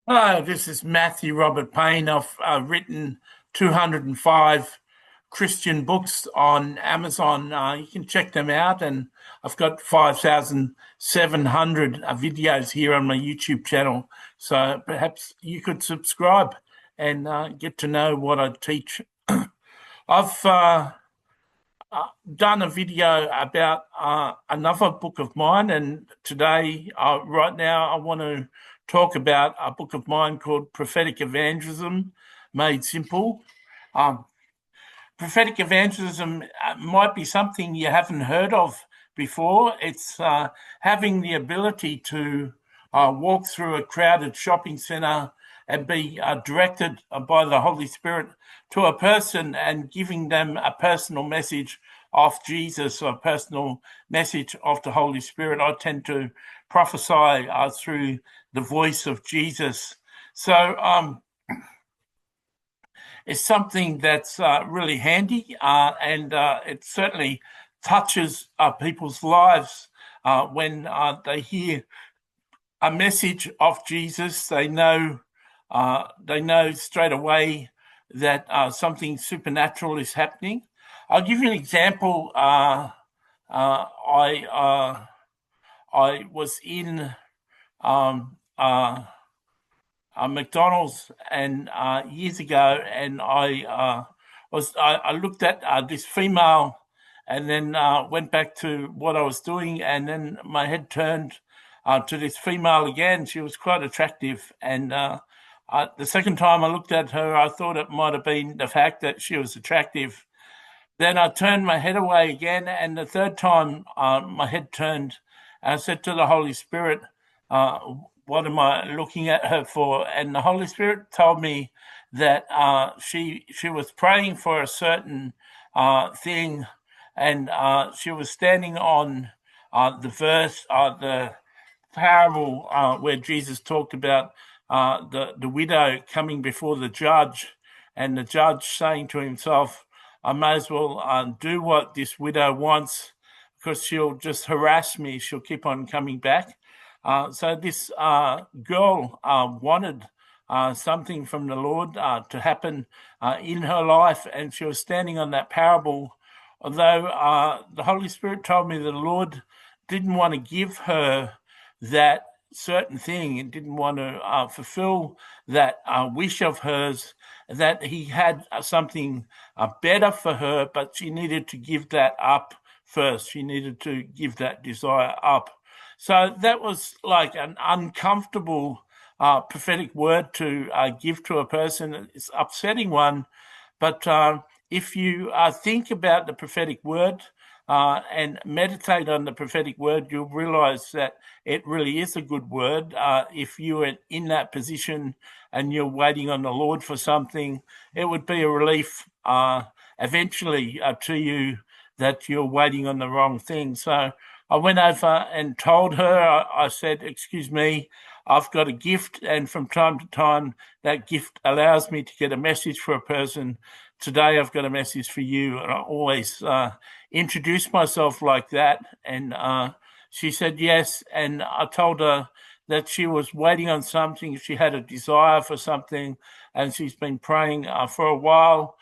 Hello, this is Matthew Robert Payne. I've written 205 Christian books on Amazon. You can check them out, and I've got 5,700 videos here on my YouTube channel. So perhaps you could subscribe and get to know what I teach. I've done a video about another book of mine, and today, right now, I want to talk about a book of mine called Prophetic Evangelism Made Simple. Um, Prophetic Evangelism might be something you haven't heard of before. It's having the ability to walk through a crowded shopping centre and be directed by the Holy Spirit to a person and giving them a personal message of Jesus or a personal message of the Holy Spirit. I tend to prophesy through the voice of Jesus. So it's something that's really handy, and it certainly touches people's lives when they hear a message of Jesus. They know straight away that something supernatural is happening. I'll give you an example. I was in McDonald's and years ago, and I looked at this female, and then went back to what I was doing, and then my head turned to this female again. She was quite attractive, and the second time I looked at her, I thought it might have been the fact that she was attractive. Then I turned my head away again, and the third time my head turned, and I said to the Holy Spirit, what am I looking at her for? And the Holy Spirit told me that she was praying for a certain thing, and she was standing on the verse, the parable where Jesus talked about the widow coming before the judge, and the judge saying to himself, I may as well do what this widow wants, because she'll just harass me. She'll keep on coming back. So this girl wanted something from the Lord to happen in her life, and she was standing on that parable. Although the Holy Spirit told me that the Lord didn't want to give her that certain thing, and didn't want to fulfill that wish of hers, that he had something better for her, but she needed to give that up first. She needed to give that desire up. So that was like an uncomfortable prophetic word to give to a person. It's an upsetting one, but if you think about the prophetic word and meditate on the prophetic word, you'll realize that it really is a good word. If you are in that position and you're waiting on the Lord for something, it would be a relief eventually to you that you're waiting on the wrong thing. So I went over and told her, I said, excuse me, I've got a gift, and from time to time, that gift allows me to get a message for a person. Today, I've got a message for you. And I always introduce myself like that. And she said yes. And I told her that she was waiting on something. She had a desire for something, and she's been praying for a while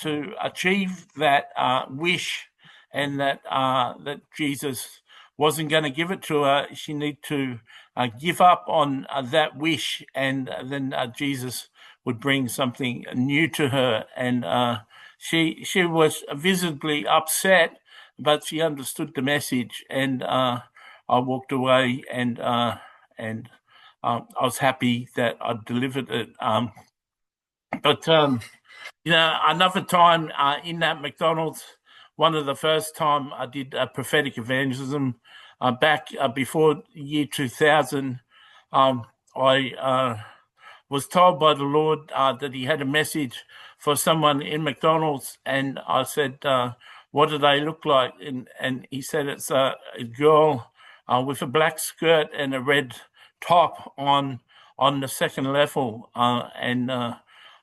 to achieve that wish, and that Jesus wasn't going to give it to her. She needed to give up on that wish, and then Jesus would bring something new to her. And she was visibly upset, but she understood the message. And I walked away, and I was happy that I delivered it. But another time in that McDonald's, one of the first time I did prophetic evangelism back before the year 2000, I was told by the Lord that he had a message for someone in McDonald's, and I said, what do they look like? And he said it's a girl with a black skirt and a red top on the second level, and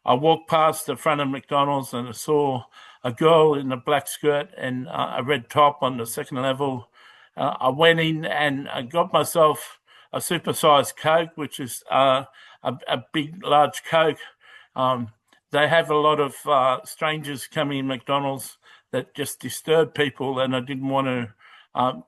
I walked past the front of McDonald's and I saw a girl in a black skirt and a red top on the second level. I went in and I got myself a supersized Coke, which is a big, large Coke. They have a lot of strangers coming in McDonald's that just disturb people, and I didn't want to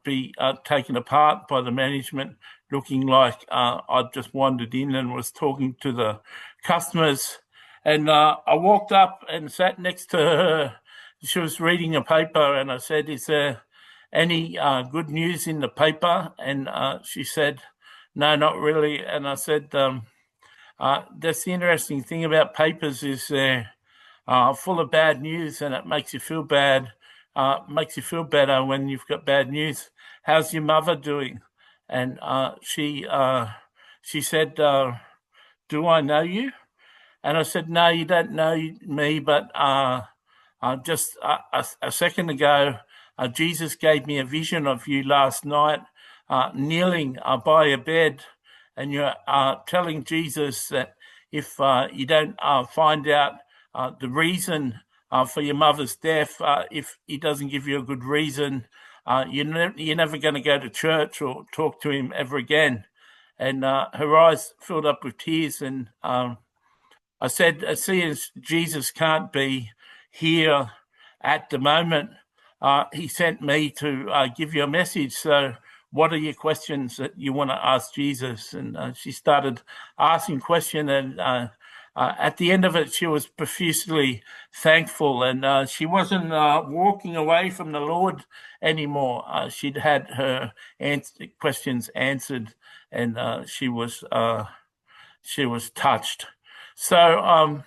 be taken apart by the management, looking like I'd just wandered in and was talking to the customers. And I walked up and sat next to her. She was reading a paper, and I said, "Is there any good news in the paper?" And she said, "No, not really." And I said, "That's the interesting thing about papers, is they're full of bad news, and it makes you feel bad. Makes you feel better when you've got bad news. How's your mother doing?" And she said, "Do I know you?" And I said, "No, you don't know me, but just a second ago, Jesus gave me a vision of you last night, kneeling by a bed, and you're telling Jesus that if you don't find out the reason for your mother's death, if he doesn't give you a good reason, you're never going to go to church or talk to him ever again." And her eyes filled up with tears, and I said, "Seeing Jesus can't be here at the moment, he sent me to give you a message. So what are your questions that you want to ask Jesus?" And she started asking questions, and at the end of it, she was profusely thankful, and she wasn't walking away from the Lord anymore. She'd had her questions answered, and she was touched. So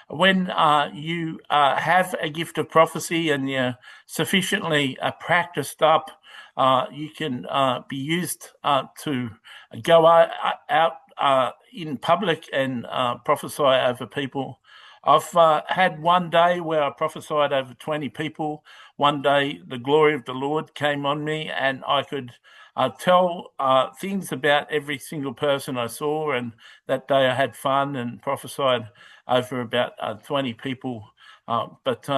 when you have a gift of prophecy and you're sufficiently practiced up, you can be used to go out in public and prophesy over people. I've had one day where I prophesied over 20 people. One day the glory of the Lord came on me, and I could tell things about every single person I saw, and that day I had fun and prophesied over about 20 people. But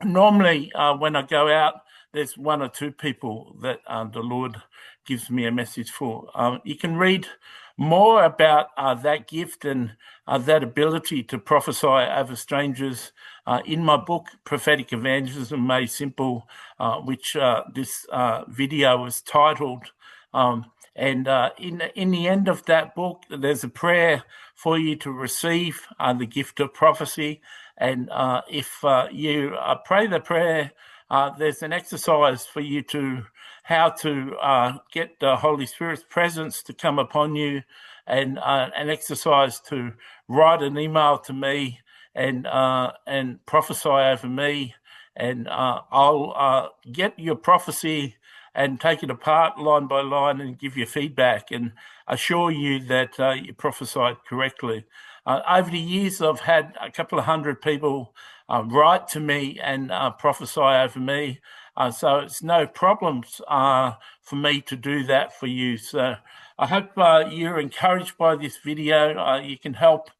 normally when I go out, there's one or two people that the Lord gives me a message for. You can read more about that gift and that ability to prophesy over strangers in my book, Prophetic Evangelism Made Simple, which this video was titled. And in the end of that book, there's a prayer for you to receive the gift of prophecy. And if you pray the prayer, there's an exercise for you to how to get the Holy Spirit's presence to come upon you, and an exercise to write an email to me and prophesy over me, and I'll get your prophecy and take it apart line by line and give you feedback and assure you that you prophesied correctly. Over the years, I've had a couple of hundred people write to me and prophesy over me. So it's no problems for me to do that for you. So I hope you're encouraged by this video. You can help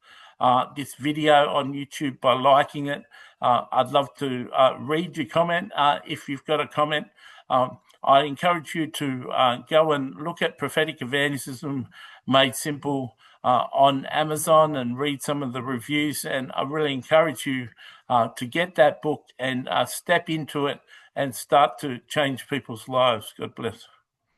this video on YouTube by liking it. I'd love to read your comment if you've got a comment. I encourage you to go and look at Prophetic Evangelism Made Simple on Amazon and read some of the reviews. And I really encourage you to get that book and step into it and start to change people's lives. God bless.